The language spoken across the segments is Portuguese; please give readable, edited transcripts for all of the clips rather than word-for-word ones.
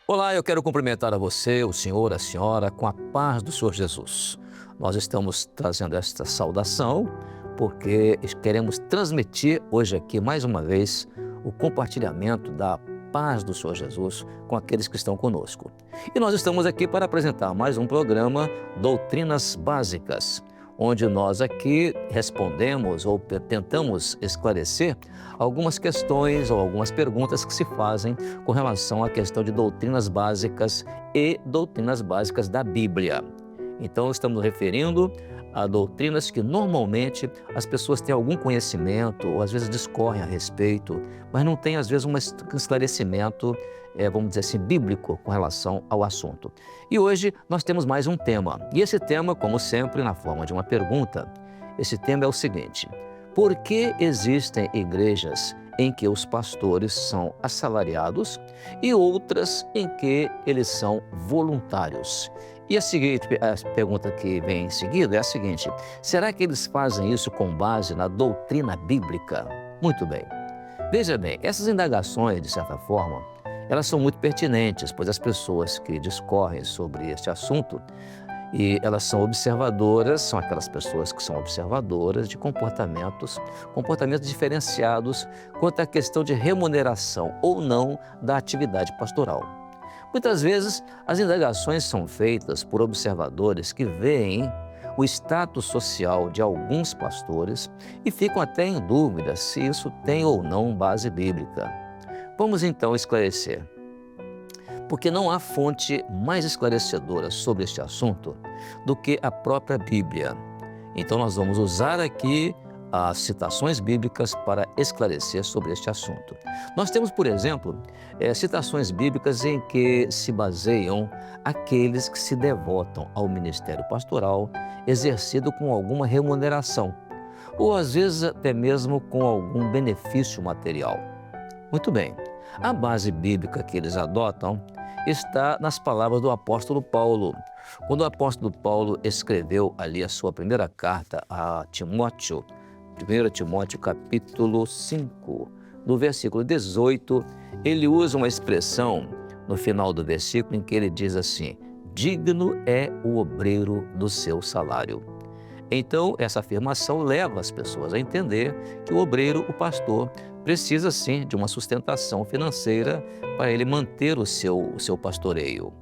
Olá, eu quero cumprimentar a você, o senhor, a senhora, com a paz do Senhor Jesus. Nós estamos trazendo esta saudação porque queremos transmitir hoje aqui, mais uma vez, o compartilhamento da paz do Senhor Jesus com aqueles que estão conosco. E nós estamos aqui para apresentar mais um programa Doutrinas Básicas, onde nós aqui respondemos ou tentamos esclarecer algumas questões ou algumas perguntas que se fazem com relação à questão de doutrinas básicas e doutrinas básicas da Bíblia. Então, estamos nos referindo a doutrinas que normalmente as pessoas têm algum conhecimento ou às vezes discorrem a respeito, mas não têm às vezes um esclarecimento, vamos dizer assim, bíblico com relação ao assunto. E hoje nós temos mais um tema. E esse tema, como sempre, na forma de uma pergunta, esse tema é o seguinte: por que existem igrejas em que os pastores são assalariados e outras em que eles são voluntários? E a pergunta que vem em seguida é a seguinte: será que eles fazem isso com base na doutrina bíblica? Muito bem. Veja bem, essas indagações, de certa forma, elas são muito pertinentes, pois as pessoas que discorrem sobre este assunto, e elas são observadoras, são aquelas pessoas que são observadoras de comportamentos diferenciados quanto à questão de remuneração ou não da atividade pastoral. Muitas vezes, as indagações são feitas por observadores que veem o status social de alguns pastores e ficam até em dúvida se isso tem ou não base bíblica. Vamos então esclarecer. Porque não há fonte mais esclarecedora sobre este assunto do que a própria Bíblia. Então nós vamos usar aqui as citações bíblicas para esclarecer sobre este assunto. Nós temos, por exemplo, citações bíblicas em que se baseiam aqueles que se devotam ao ministério pastoral exercido com alguma remuneração, ou às vezes até mesmo com algum benefício material. Muito bem, a base bíblica que eles adotam está nas palavras do apóstolo Paulo. Quando o apóstolo Paulo escreveu ali a sua primeira carta a Timóteo, 1 Timóteo capítulo 5, no versículo 18, ele usa uma expressão no final do versículo em que ele diz assim: digno é o obreiro do seu salário. Então, essa afirmação leva as pessoas a entender que o obreiro, o pastor, precisa sim de uma sustentação financeira para ele manter o seu pastoreio.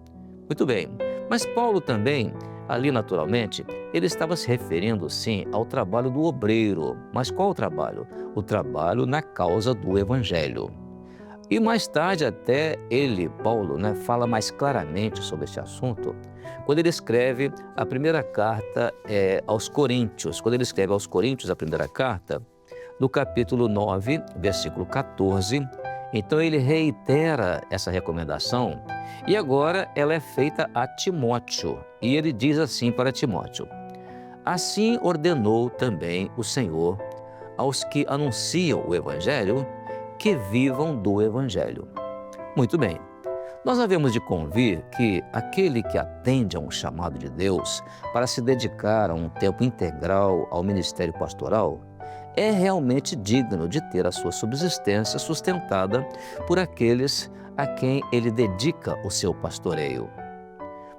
Muito bem, mas Paulo também, ali naturalmente, ele estava se referindo sim ao trabalho do obreiro. Mas qual o trabalho? O trabalho na causa do evangelho. E mais tarde até ele, Paulo, fala mais claramente sobre este assunto, quando ele escreve a primeira carta aos Coríntios. Quando ele escreve aos Coríntios a primeira carta, no capítulo 9, versículo 14, então ele reitera essa recomendação e agora ela é feita a Timóteo. E ele diz assim para Timóteo: assim ordenou também o Senhor aos que anunciam o Evangelho que vivam do Evangelho. Muito bem, nós havemos de convir que aquele que atende a um chamado de Deus para se dedicar a um tempo integral ao ministério pastoral é realmente digno de ter a sua subsistência sustentada por aqueles a quem ele dedica o seu pastoreio.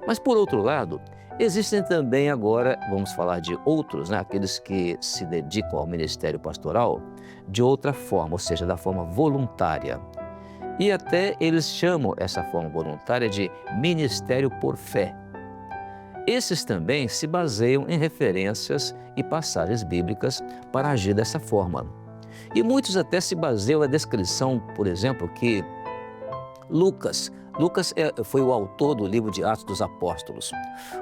Mas, por outro lado, existem também agora, vamos falar de outros, aqueles que se dedicam ao ministério pastoral de outra forma, ou seja, da forma voluntária. E até eles chamam essa forma voluntária de ministério por fé. Esses também se baseiam em referências e passagens bíblicas para agir dessa forma. E muitos até se baseiam na descrição, por exemplo, que Lucas foi o autor do livro de Atos dos Apóstolos.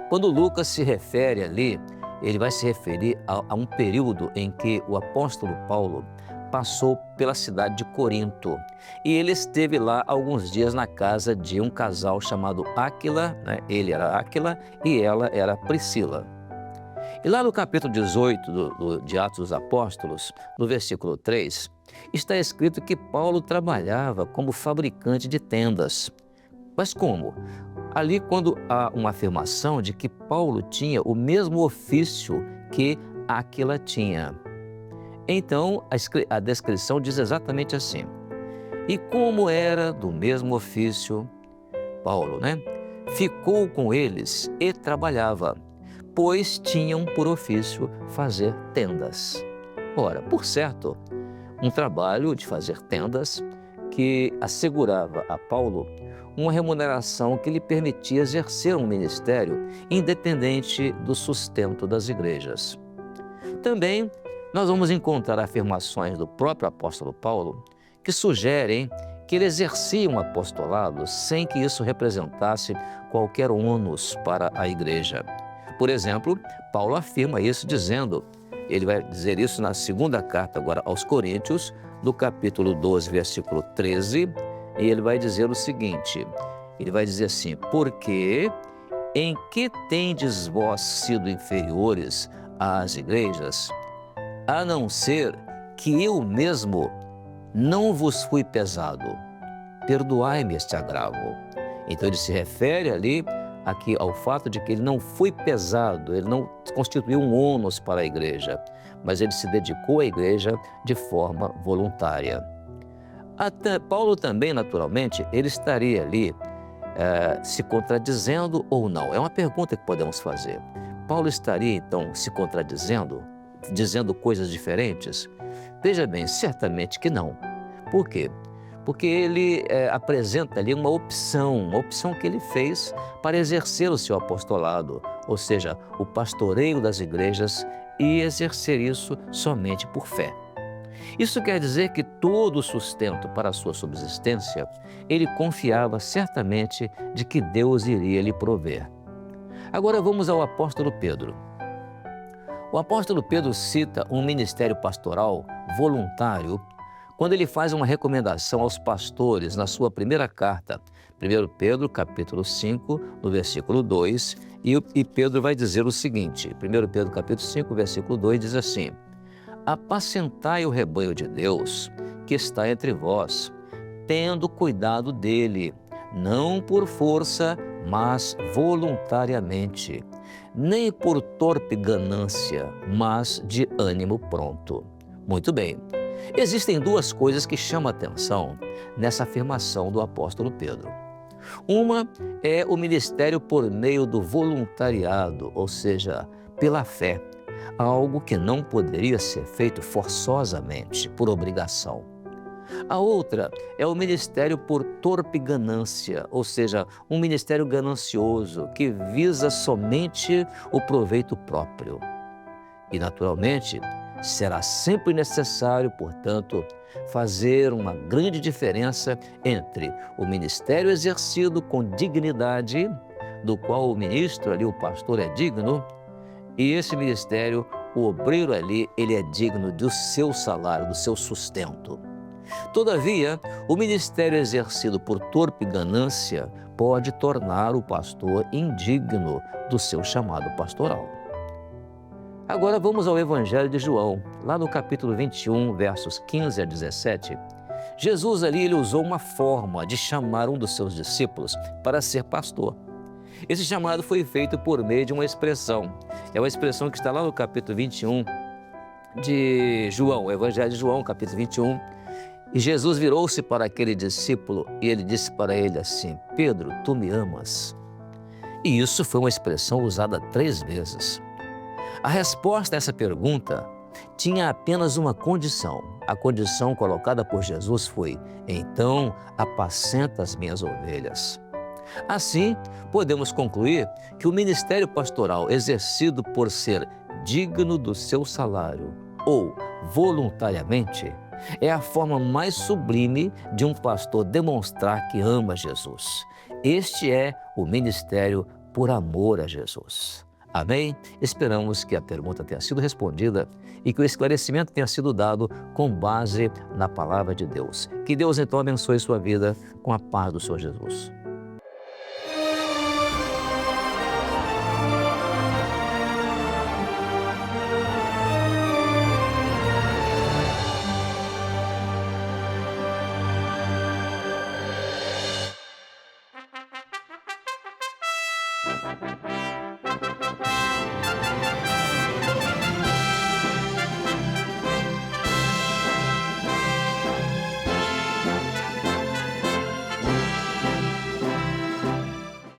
Quando Lucas se refere ali, ele vai se referir a um período em que o apóstolo Paulo passou pela cidade de Corinto. E ele esteve lá alguns dias na casa de um casal chamado Áquila, ele era Áquila e ela era Priscila. E lá no capítulo 18 de Atos dos Apóstolos, no versículo 3, está escrito que Paulo trabalhava como fabricante de tendas. Mas como? Ali, quando há uma afirmação de que Paulo tinha o mesmo ofício que Áquila tinha. Então, a descrição diz exatamente assim: e como era do mesmo ofício, Paulo, né? Ficou com eles e trabalhava, pois tinham por ofício fazer tendas. Ora, por certo, um trabalho de fazer tendas que assegurava a Paulo uma remuneração que lhe permitia exercer um ministério independente do sustento das igrejas. Também nós vamos encontrar afirmações do próprio apóstolo Paulo que sugerem que ele exercia um apostolado sem que isso representasse qualquer ônus para a igreja. Por exemplo, Paulo afirma isso dizendo, ele vai dizer isso na segunda carta agora aos Coríntios, no capítulo 12, versículo 13, e ele vai dizer o seguinte, ele vai dizer assim, porque em que tendes vós sido inferiores às igrejas, a não ser que eu mesmo não vos fui pesado, perdoai-me este agravo. Então ele se refere ali aqui ao fato de que ele não foi pesado, ele não constituiu um ônus para a igreja, mas ele se dedicou à igreja de forma voluntária. Até Paulo também, naturalmente, ele estaria ali se contradizendo ou não? É uma pergunta que podemos fazer. Paulo estaria, então, se contradizendo, dizendo coisas diferentes? Veja bem, certamente que não. Por quê? Porque ele apresenta ali uma opção que ele fez para exercer o seu apostolado, ou seja, o pastoreio das igrejas e exercer isso somente por fé. Isso quer dizer que todo o sustento para a sua subsistência, ele confiava certamente de que Deus iria lhe prover. Agora vamos ao apóstolo Pedro. O apóstolo Pedro cita um ministério pastoral voluntário quando ele faz uma recomendação aos pastores na sua primeira carta, 1 Pedro, capítulo 5, no versículo 2, e Pedro vai dizer o seguinte, 1 Pedro, capítulo 5, versículo 2, diz assim, apacentai o rebanho de Deus que está entre vós, tendo cuidado dele, não por força, mas voluntariamente, nem por torpe ganância, mas de ânimo pronto. Muito bem. Existem duas coisas que chamam a atenção nessa afirmação do apóstolo Pedro. Uma é o ministério por meio do voluntariado, ou seja, pela fé, algo que não poderia ser feito forçosamente, por obrigação. A outra é o ministério por torpe ganância, ou seja, um ministério ganancioso que visa somente o proveito próprio. E, naturalmente, será sempre necessário, portanto, fazer uma grande diferença entre o ministério exercido com dignidade, do qual o ministro ali, o pastor, é digno, e esse ministério, o obreiro ali, ele é digno do seu salário, do seu sustento. Todavia, o ministério exercido por torpe ganância pode tornar o pastor indigno do seu chamado pastoral. Agora vamos ao Evangelho de João, lá no capítulo 21, versos 15 a 17. Jesus ali ele usou uma forma de chamar um dos seus discípulos para ser pastor. Esse chamado foi feito por meio de uma expressão. É uma expressão que está lá no capítulo 21 de João, o Evangelho de João, capítulo 21. E Jesus virou-se para aquele discípulo e ele disse para ele assim, Pedro, tu me amas? E isso foi uma expressão usada 3 vezes. A resposta a essa pergunta tinha apenas uma condição. A condição colocada por Jesus foi, então apacenta as minhas ovelhas. Assim, podemos concluir que o ministério pastoral exercido por ser digno do seu salário ou voluntariamente é a forma mais sublime de um pastor demonstrar que ama Jesus. Este é o ministério por amor a Jesus. Amém? Esperamos que a pergunta tenha sido respondida e que o esclarecimento tenha sido dado com base na palavra de Deus. Que Deus então abençoe sua vida com a paz do Senhor Jesus.